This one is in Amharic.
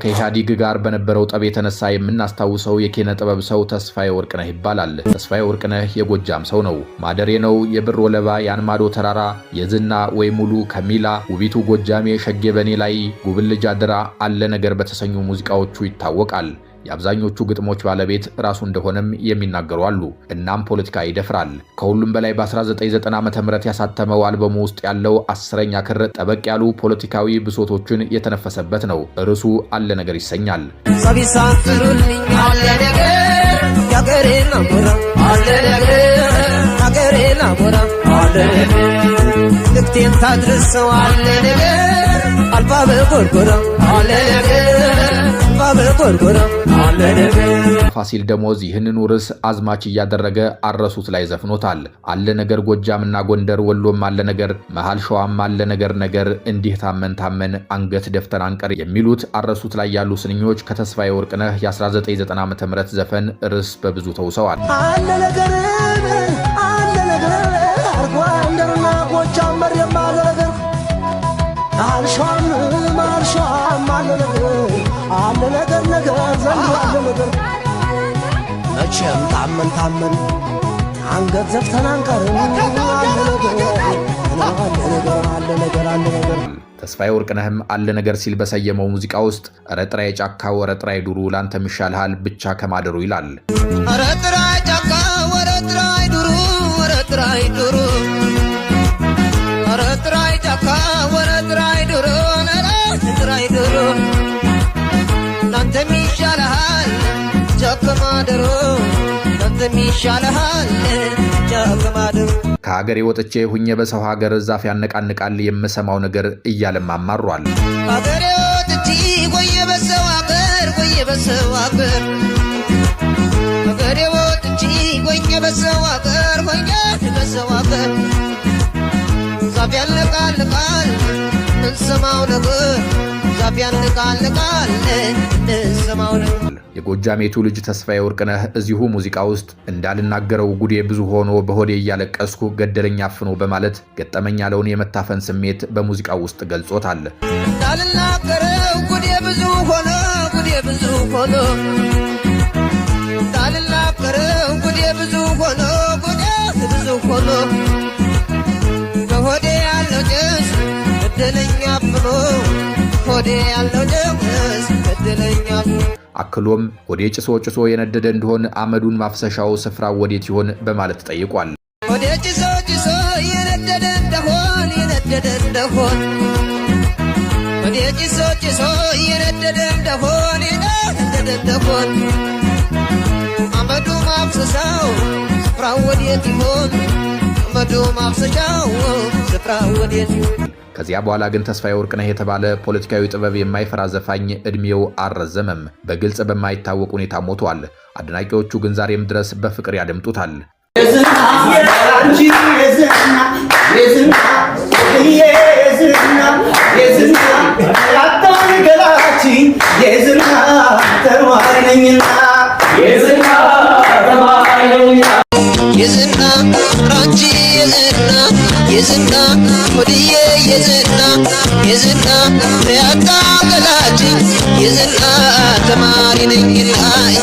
ከኢህአዲግ ጋር በነበረው ጠብ የተነሳ የምናስታውሰው የኪነ ጥበብ ሰው ተስፋዬ ወርቅነህ ይባላል። ተስፋዬ ወርቅነህ የጎጃም ሰው ነው። ማደሬ ነው፣ የብር ወለባ፣ ያንማዶ ተራራ፣ የዝና ወይ ሙሉ፣ ከሚላ፣ ውቢቱ ጎጃሜ፣ ሸጌ በኔ ላይ፣ ጉብልጅ አድራ፣ አለ ነገር በተሰኙ ሙዚቃዎቹ ይታወቃል። የአብዛኞቹ ግጥሞች ባለቤት ራሱ እንደሆነም የሚናገሩ አሉ። እናም ፖለቲካ ይደፍራል። ከሁሉም በላይ በ1990 ዓ.ም ያሳተመው አልበሙ ውስጥ ያለው 10ኛ ክር ጠበቅ ያሉ ፖለቲካዊ ብሶቶችን የተነፈሰበት ነው። ርዕሱ አለ ነገር ይሰኛል። ፋሲል ደሞዝ ይህንን ርዕስ አዝማች እያደረገ አረሱት ላይ ዘፍኖታል። አለ ነገር ጎጃምና ጎንደር፣ ወሎም አለ ነገር፣ መሃል ሸዋም አለ ነገር እንዲህ ታመን ታመን አንገት ደፍተን አንቀር የሚሉት አረሱት ላይ ያሉ ስንኞች ከተስፋዬ ወርቅነህ የ1990 ዓ.ም ዘፈን ርዕስ በብዙ ተውሰዋል። አለ ነገር ጎንደርና ጎጃም መርየም አለ ነገር አልሻም አለ ነገር ዘንድ አለ ነገር መቼም ታመን አንገት ዘፍተን አንቀርም አለ ነገር ተስፋዬ ወርቅነህም አለ ነገር ሲል በሰየመው ሙዚቃ ውስጥ ረጥራይ ጫካ ወረጥራይ ዱሩ ላንተ ይሻልሃል ብቻ ከማደሩ ይላል። ረጥራይ ጫካ ወረጥራይ ዱሩ ረጥራይ ዱሩ ረጥራይ ጫካ ወረጥራይ ዱሩ ረጥራይ ዱሩ ላንተ ይሻልሃል ጫከማደሩ ላንተ ይሻልሃል ጫከማደሩ ከሀገሬ ወጥቼ ሁኜ በሰው ሀገር ዛፍ ያነቃንቃል የምሰማው ነገር እያለም አማሯል። ሀገሬ ወጥቼ ቆየ በሰው ሀገር ሀገሬ ወጥቼ ቆየ በሰው ሀገር ዛፍ ያነቃንቃል እንሰማው ነገር ዛፍ ያነቃንቃል እንሰማው ነገር። የጎጃሜቱ ልጅ ተስፋዬ ወርቅነህ እዚሁ ሙዚቃ ውስጥ እንዳልናገረው ጉዴ ብዙ ሆኖ በሆዴ እያለቀስኩ ገደለኝ አፍኖ በማለት ገጠመኝ ያለውን የመታፈን ስሜት በሙዚቃው ውስጥ ገልጾታል። እንዳልናገረው ጉዴ ብዙ ሆኖ እንዳልናገረው ጉዴ ብዙ ሆኖ በሆዴ ያለው ጭስ ገደለኝ አፍኖ ሆዴ ያለው ጭስ ገደለኝ አፍኖ አክሎም ሆዴ ጭሶ የነደደ እንደሆን አመዱን ማፍሰሻው ስፍራው ወዴት ይሆን በማለት ጠይቋል። ሆዴ ጭሶ የነደደ እንደሆን ሆዴ ጭሶ የነደደ እንደሆን አመዱ ማፍሰሻው ስፍራው ወዴት ይሆን አመዱ ማፍሰሻው ስፍራው ወዴት ይሆን። ከዚያ በኋላ ግን ተስፋዬ ወርቅነህ የተባለ ፖለቲካዊ ጥበብ የማይፈራ ዘፋኝ እድሜው አልረዘመም። በግልጽ በማይታወቅ ሁኔታ ሞቷል። አድናቂዎቹ ግን ዛሬም ድረስ በፍቅር ያደምጡታል። የዝና ራንቺ የዝና ወዲዬ የዝና ያጣ ገላጭ የዝና ተማሪ ነኝ ላይ